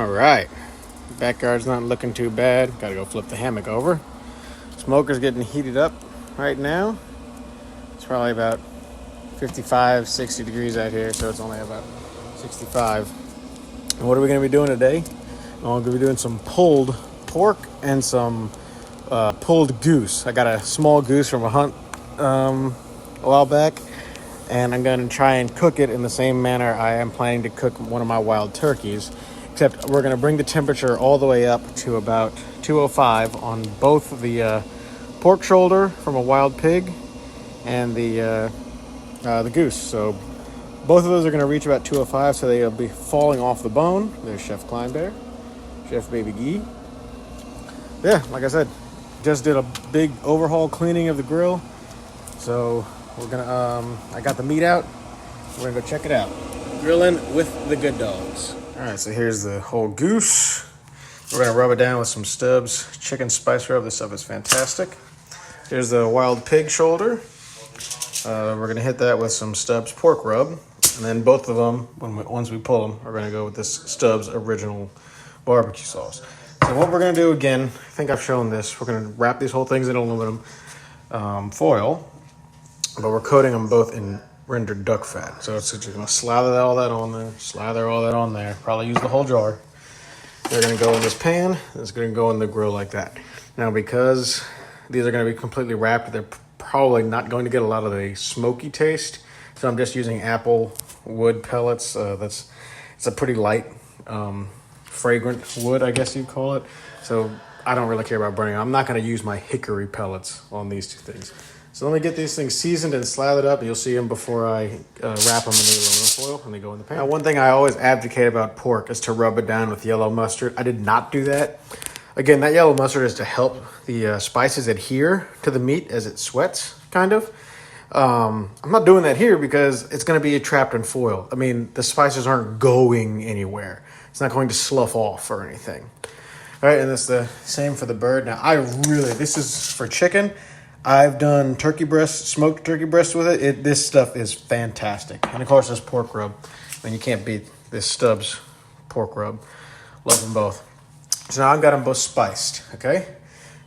All right, backyard's not looking too bad. Gotta go flip the hammock over. Smoker's getting heated up right now. It's probably about 55, 60 degrees out here, so it's only about 65. And what are we gonna be doing today? I'm gonna be doing some pulled pork and some pulled goose. I got a small goose from a hunt a while back, and I'm gonna try and cook it in the same manner I am planning to cook one of my wild turkeys. Except we're going to bring the temperature all the way up to about 205 on both the pork shoulder from a wild pig and the goose. So both of those are going to reach about 205, so they'll be falling off the bone. There's Chef Kleinbear, Chef Baby Gee. Yeah, like I said, just did a big overhaul cleaning of the grill. So we're going to, I got the meat out. We're going to go check it out. Grilling with the good dogs. All right, so here's the whole goose. We're gonna rub it down with some Stubbs chicken spice rub. This stuff is fantastic. Here's the wild pig shoulder. We're gonna hit that with some Stubbs pork rub. And then both of them, once we pull them, we're gonna go with this Stubbs original barbecue sauce. So what we're gonna do again, I think I've shown this, we're gonna wrap these whole things in aluminum foil, but we're coating them both in rendered duck fat. So it's just gonna slather all that on there, probably use the whole jar. They're gonna go in this pan, it's gonna go in the grill like that. Now, because these are gonna be completely wrapped, they're probably not going to get a lot of the smoky taste. So I'm just using apple wood pellets. It's a pretty light, fragrant wood, I guess you'd call it. So I don't really care about burning. I'm not gonna use my hickory pellets on these two things. So let me get these things seasoned and slathered up. You'll see them before I wrap them in the aluminum foil and they go in the pan. Now, one thing I always advocate about pork is to rub it down with yellow mustard. I did not do that. Again, that yellow mustard is to help the spices adhere to the meat as it sweats, kind of. I'm not doing that here because it's going to be trapped in foil. I mean, the spices aren't going anywhere. It's not going to slough off or anything. All right, and it's the same for the bird. Now, this is for chicken. I've done turkey breast, smoked turkey breast with it. This stuff is fantastic. And of course, this pork rub. I mean, you can't beat this Stubbs pork rub. Love them both. So now I've got them both spiced, okay?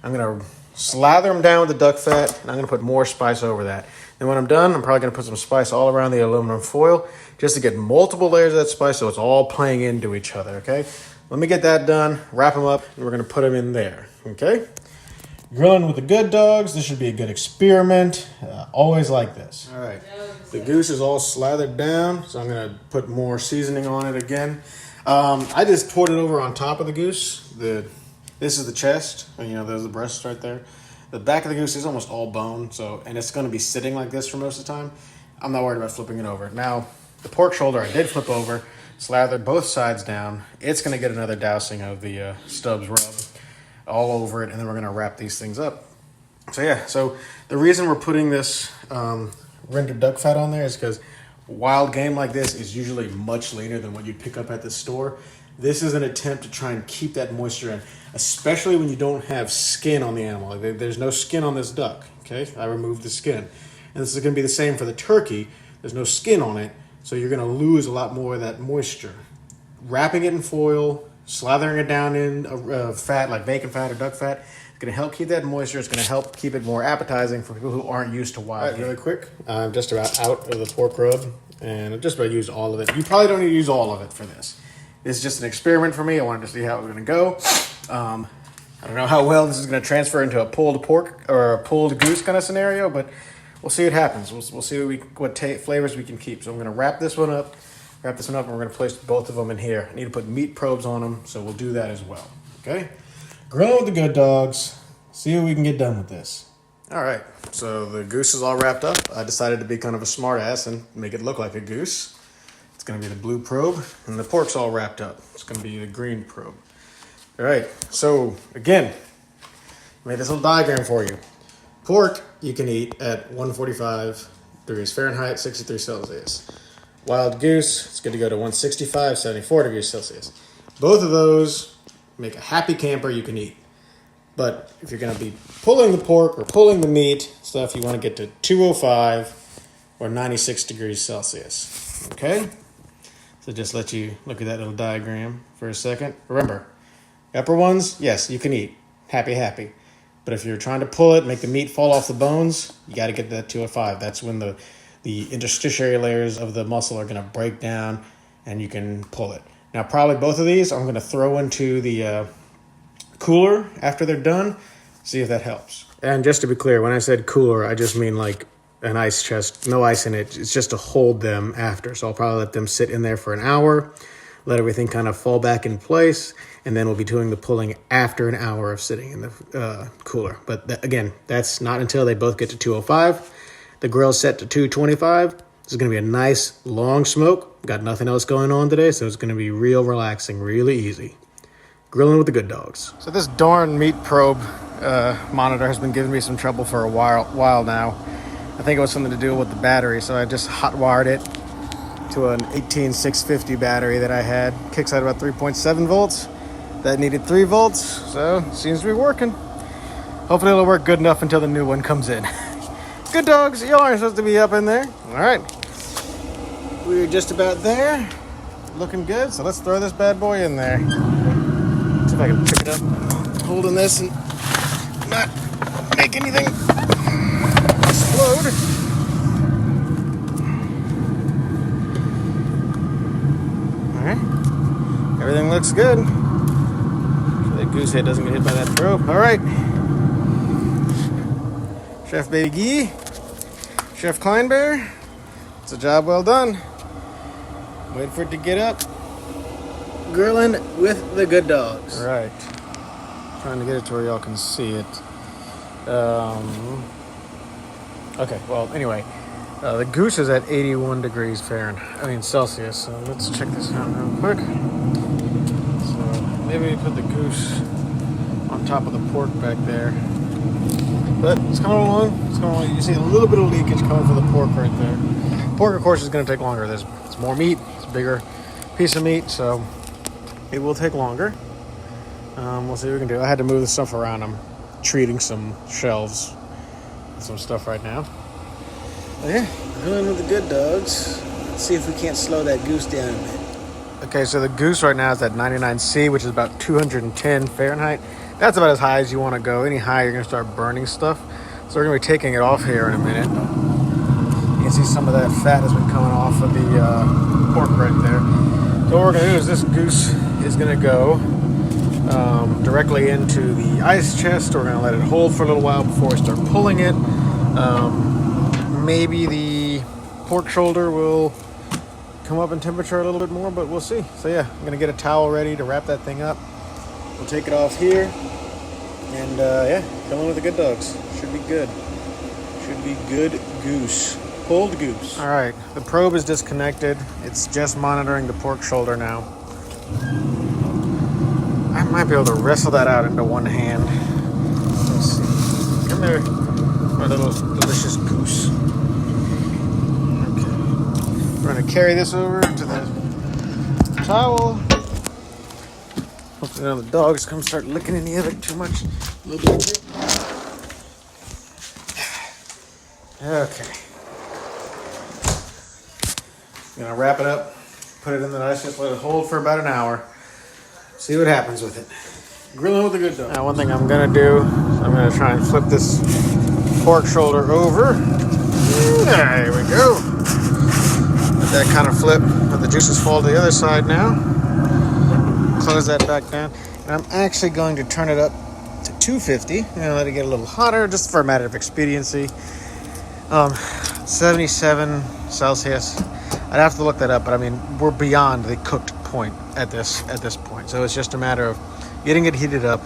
I'm going to slather them down with the duck fat, and I'm going to put more spice over that. And when I'm done, I'm probably going to put some spice all around the aluminum foil just to get multiple layers of that spice so it's all playing into each other, okay? Let me get that done, wrap them up, and we're going to put them in there, okay? Grilling with the good dogs. This should be a good experiment. Always like this. All right. The goose is all slathered down, so I'm going to put more seasoning on it again. I just poured it over on top of the goose. This is the chest. And, there's the breasts right there. The back of the goose is almost all bone, and it's going to be sitting like this for most of the time. I'm not worried about flipping it over. Now, the pork shoulder I did flip over, slathered both sides down. It's going to get another dousing of the Stubbs rub all over it, and then we're going to wrap these things up. So the reason we're putting this rendered duck fat on there is because wild game like this is usually much leaner than what you'd pick up at the store. This is an attempt to try and keep that moisture in, especially when you don't have skin on the animal. There's no skin on this duck, okay? I removed the skin. And this is going to be the same for the turkey. There's no skin on it, so you're going to lose a lot more of that moisture. Wrapping it in foil, slathering it down in fat like bacon fat or duck fat, it's going to help keep that moisture. It's going to help keep it more appetizing for people who aren't used to wild game. Really quick, I'm just about out of the pork rub, and I've just about used all of it. You probably don't need to use all of it for this. This is just an experiment for me. I wanted to see how it was going to go. I don't know how well this is going to transfer into a pulled pork or a pulled goose kind of scenario, but we'll see what happens. We'll see what flavors we can keep. So I'm going to wrap this one up, and we're going to place both of them in here. I need to put meat probes on them, so we'll do that as well. Okay? Grilling with the good dogs. See what we can get done with this. All right, so the goose is all wrapped up. I decided to be kind of a smart ass and make it look like a goose. It's going to be the blue probe, and the pork's all wrapped up. It's going to be the green probe. All right, so again, I made this little diagram for you. Pork, you can eat at 145 degrees Fahrenheit, 63 Celsius. Wild goose, it's good to go to 165, 74 degrees Celsius. Both of those make a happy camper you can eat. But if you're going to be pulling the pork or pulling the meat stuff, you want to get to 205 or 96 degrees Celsius. Okay? So just let you look at that little diagram for a second. Remember, upper ones, yes, you can eat. Happy, happy. But if you're trying to pull it, make the meat fall off the bones, you got to get that 205. That's when the interstitiary layers of the muscle are going to break down and you can pull it. Now, probably both of these I'm going to throw into the cooler after they're done, see if that helps. And just to be clear, when I said cooler, I just mean like an ice chest, no ice in it. It's just to hold them after. So I'll probably let them sit in there for an hour, let everything kind of fall back in place, and then we'll be doing the pulling after an hour of sitting in the cooler. But again, that's not until they both get to 205. The grill's set to 225. This is going to be a nice long smoke. Got nothing else going on today, so it's going to be real relaxing, really easy. Grilling with the good dogs. So this darn meat probe monitor has been giving me some trouble for a while now. I think it was something to do with the battery, so I just hot wired it to an 18650 battery that I had. Kicks out about 3.7 volts. That needed 3 volts, so seems to be working. Hopefully it'll work good enough until the new one comes in. Good dogs, y'all aren't supposed to be up in there. All right, we're just about there. Looking good, so let's throw this bad boy in there. See if I can pick it up, holding this and not make anything explode. All right, everything looks good. So that goose head doesn't get hit by that probe. All right, Chef Baby Gee, Chef Kleinbear, it's a job well done. Wait for it to get up. Grilling with the good dogs. Right. Trying to get it to where y'all can see it. Okay, well, anyway. The goose is at 81 degrees Fahrenheit. Celsius. So let's check this out real quick. So maybe we put the goose on top of the pork back there. But it's coming along. It's coming along. You see a little bit of leakage coming from the pork right there. Pork, of course, is going to take longer. It's more meat. It's a bigger piece of meat, so it will take longer. We'll see what we can do. I had to move the stuff around. I'm treating some shelves with some stuff right now. Yeah, grilling with the good dogs. Let's see if we can't slow that goose down a bit. Okay, so the goose right now is at 99C, which is about 210 Fahrenheit. That's about as high as you want to go. Any higher, you're going to start burning stuff. So we're going to be taking it off here in a minute. You can see some of that fat has been coming off of the pork right there. So what we're going to do is this goose is going to go directly into the ice chest. We're going to let it hold for a little while before we start pulling it. Maybe the pork shoulder will come up in temperature a little bit more, but we'll see. So yeah, I'm going to get a towel ready to wrap that thing up. We'll take it off here. And yeah, grilling with the good dogs. Should be good. Should be good goose. Pulled goose. All right, the probe is disconnected. It's just monitoring the pork shoulder now. I might be able to wrestle that out into one hand. Let's see. Come here, my little delicious goose. Okay. We're gonna carry this over to the towel. Hopefully none of the dogs come start licking any of it too much. A little bit. Okay. I'm gonna wrap it up, put it in the ice chest, let it hold for about an hour. See what happens with it. Grilling with a good dog. Now, one thing I'm gonna do, I'm gonna try and flip this pork shoulder over. There we go. Let that kind of flip, let the juices fall to the other side now. Close that back down. And I'm actually going to turn it up to 250 and let it get a little hotter, just for a matter of expediency. 77 Celsius. I'd have to look that up, but I mean, we're beyond the cooked point at this point. So it's just a matter of getting it heated up,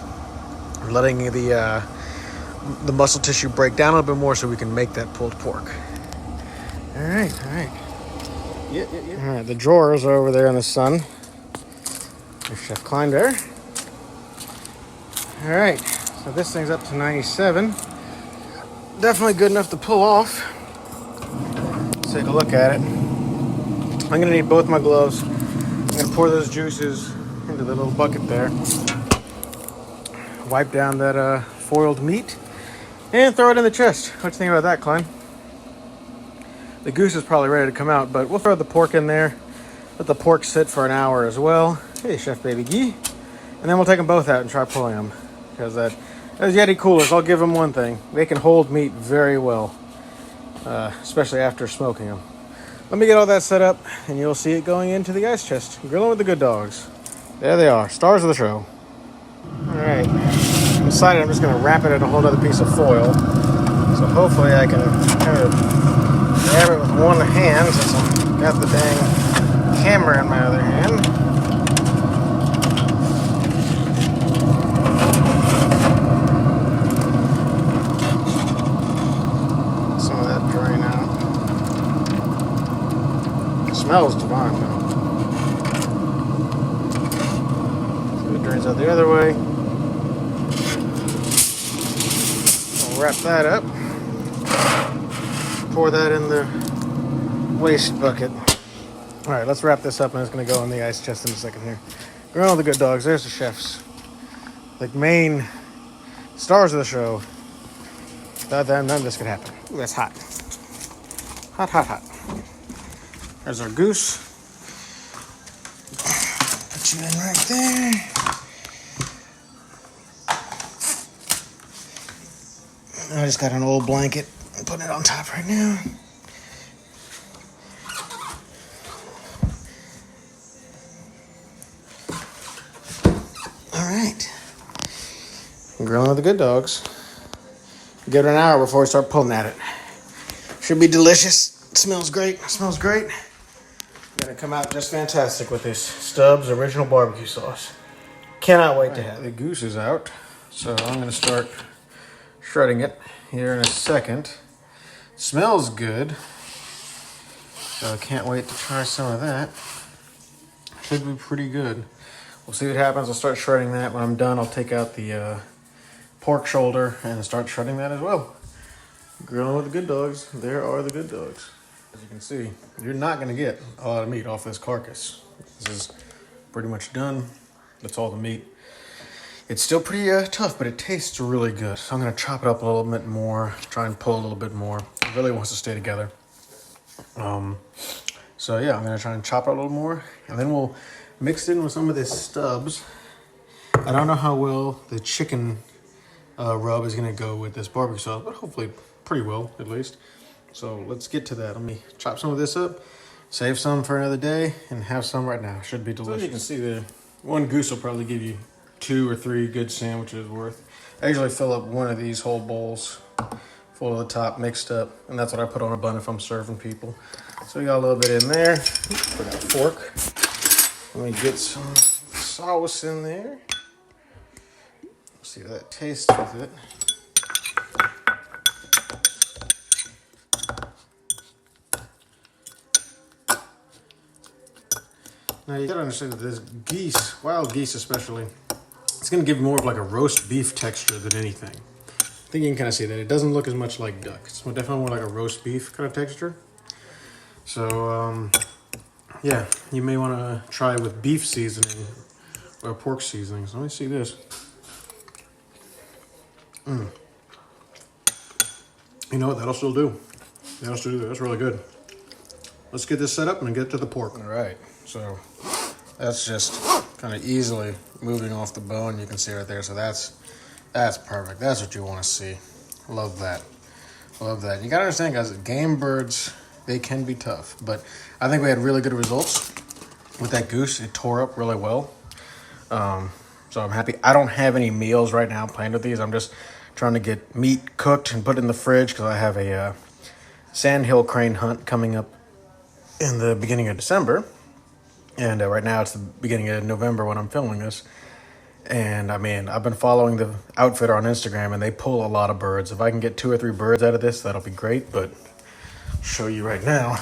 letting the muscle tissue break down a little bit more so we can make that pulled pork. All right. Yeah. All right, the drawers are over there in the sun. There's Chef Kleinbear. All right, so this thing's up to 97. Definitely good enough to pull off. Let's take a look at it. I'm gonna need both my gloves. I'm gonna pour those juices into the little bucket there. Wipe down that foiled meat and throw it in the chest. What you think about that, Klein? The goose is probably ready to come out, but we'll throw the pork in there. Let the pork sit for an hour as well. Hey, Chef Baby Gee. And then we'll take them both out and try pulling them. Because those Yeti coolers, I'll give them one thing. They can hold meat very well. Especially after smoking them. Let me get all that set up, and you'll see it going into the ice chest. Grilling with the good dogs. There they are, stars of the show. All right, I decided I'm just gonna wrap it in a whole other piece of foil. So hopefully I can kind of grab it with one hand since I've got the dang camera in my other hand. Some of that drain out. It smells divine though. So it drains out the other way. We'll wrap that up. Pour that in the waste bucket. All right, let's wrap this up, and it's going to go in the ice chest in a second here. Grilling all the good dogs. There's the chefs, the main stars of the show. Without them, none of this could happen. Ooh, that's hot. Hot, hot, hot. There's our goose. Put you in right there. I just got an old blanket. I'm putting it on top right now. All right. Grilling with the good dogs. Give it an hour before we start pulling at it. Should be delicious. It smells great. It smells great. Gonna come out just fantastic with this Stubbs original barbecue sauce. Cannot wait to have it. The goose is out, so I'm gonna start shredding it here in a second. Smells good, so I can't wait to try some of that. Should be pretty good. We'll see what happens. I'll start shredding that. When I'm done, I'll take out the pork shoulder and start shredding that as well. Grilling with the good dogs. There are the good dogs. As you can see, you're not going to get a lot of meat off this carcass. This is pretty much done. That's all the meat. It's still pretty tough, but it tastes really good. So I'm going to chop it up a little bit more, try and pull a little bit more. It really wants to stay together. So yeah, I'm going to try and chop it a little more, and then we'll mix it in with some of this Stubbs. I don't know how well the chicken rub is going to go with this barbecue sauce, but hopefully pretty well, at least. So let's get to that. Let me chop some of this up, save some for another day, and have some right now. Should be delicious. So you can see the one goose will probably give you 2 or 3 good sandwiches worth. I usually fill up one of these whole bowls full of the top mixed up, and that's what I put on a bun if I'm serving people. So we got a little bit in there. Put a fork. Let me get some sauce in there. See how that tastes with it. Now you gotta understand that this geese, wild geese especially, it's gonna give more of like a roast beef texture than anything. I think you can kind of see that. It doesn't look as much like duck. It's definitely more like a roast beef kind of texture. So, yeah, you may want to try with beef seasoning or pork seasoning. So let me see this. You know what? That'll still do. That'll still do. That's really good. Let's get this set up and get to the pork. All right. So that's just kind of easily moving off the bone. You can see right there. So that's perfect. That's what you want to see. Love that. Love that. You got to understand, guys, game birds, they can be tough. But I think we had really good results with that goose. It tore up really well. So I'm happy. I don't have any meals right now planned with these. I'm just trying to get meat cooked and put in the fridge because I have a sandhill crane hunt coming up in the beginning of December. And right now it's the beginning of November when I'm filming this. And I mean, I've been following the outfitter on Instagram, and they pull a lot of birds. If I can get 2 or 3 birds out of this, that'll be great. But I'll show you right now.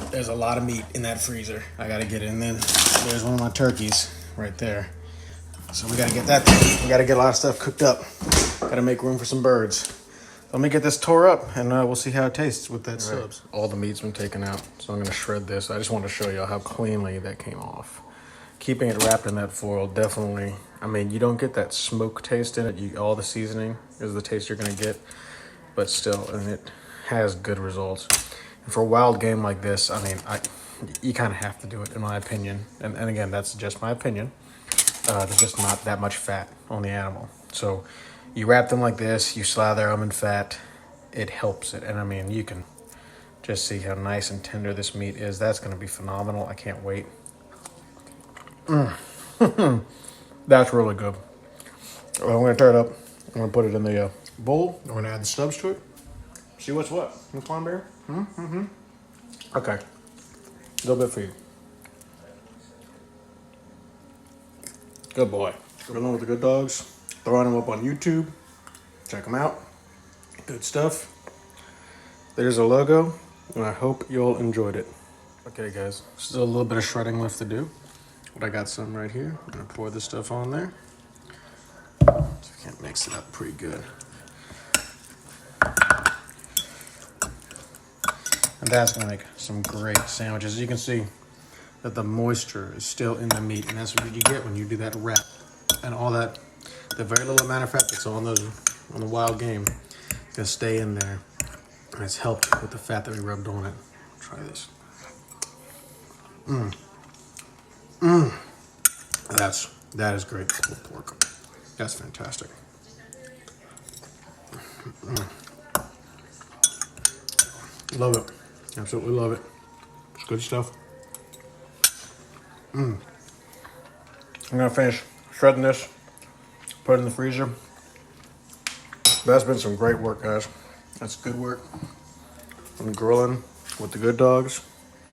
There's a lot of meat in that freezer. I gotta get in there. There's one of my turkeys right there. So we gotta get that thing. We gotta get a lot of stuff cooked up. Gotta make room for some birds. Let me get this tore up, and we'll see how it tastes with that Stubbs. All the meat's been taken out, so I'm gonna shred this. I just want to show you how cleanly that came off. Keeping it wrapped in that foil, definitely, I mean, you don't get that smoke taste in it. All the seasoning is the taste you're gonna get, but still, and it has good results. And for a wild game like this, I mean, you kind of have to do it, in my opinion. And again, that's just my opinion. There's just not that much fat on the animal. So you wrap them like this, you slather them in fat, it helps it. And I mean, you can just see how nice and tender this meat is. That's going to be phenomenal. I can't wait. That's really good. I'm going to tear it up. I'm going to put it in the bowl. I'm going to add the stubs to it. See what's what. Come on, Bear. Okay. A little bit for you. Good boy. Grilling with the good dogs. Throwing them up on YouTube. Check them out. Good stuff. There's a logo, and I hope you all enjoyed it. Okay, guys. Still a little bit of shredding left to do. But I got some right here. I'm going to pour this stuff on there. So we can mix it up pretty good. And that's going to make some great sandwiches. You can see that the moisture is still in the meat, and that's what you get when you do that wrap. And all that, the very little amount of fat that's on the wild game is going to stay in there. And it's helped with the fat that we rubbed on it. Try this. That is great pulled pork. That's fantastic. Love it. Absolutely love it. It's good stuff. I'm gonna finish shredding this, put it in the freezer. That's been some great work, guys. That's good work. I'm grilling with the good dogs.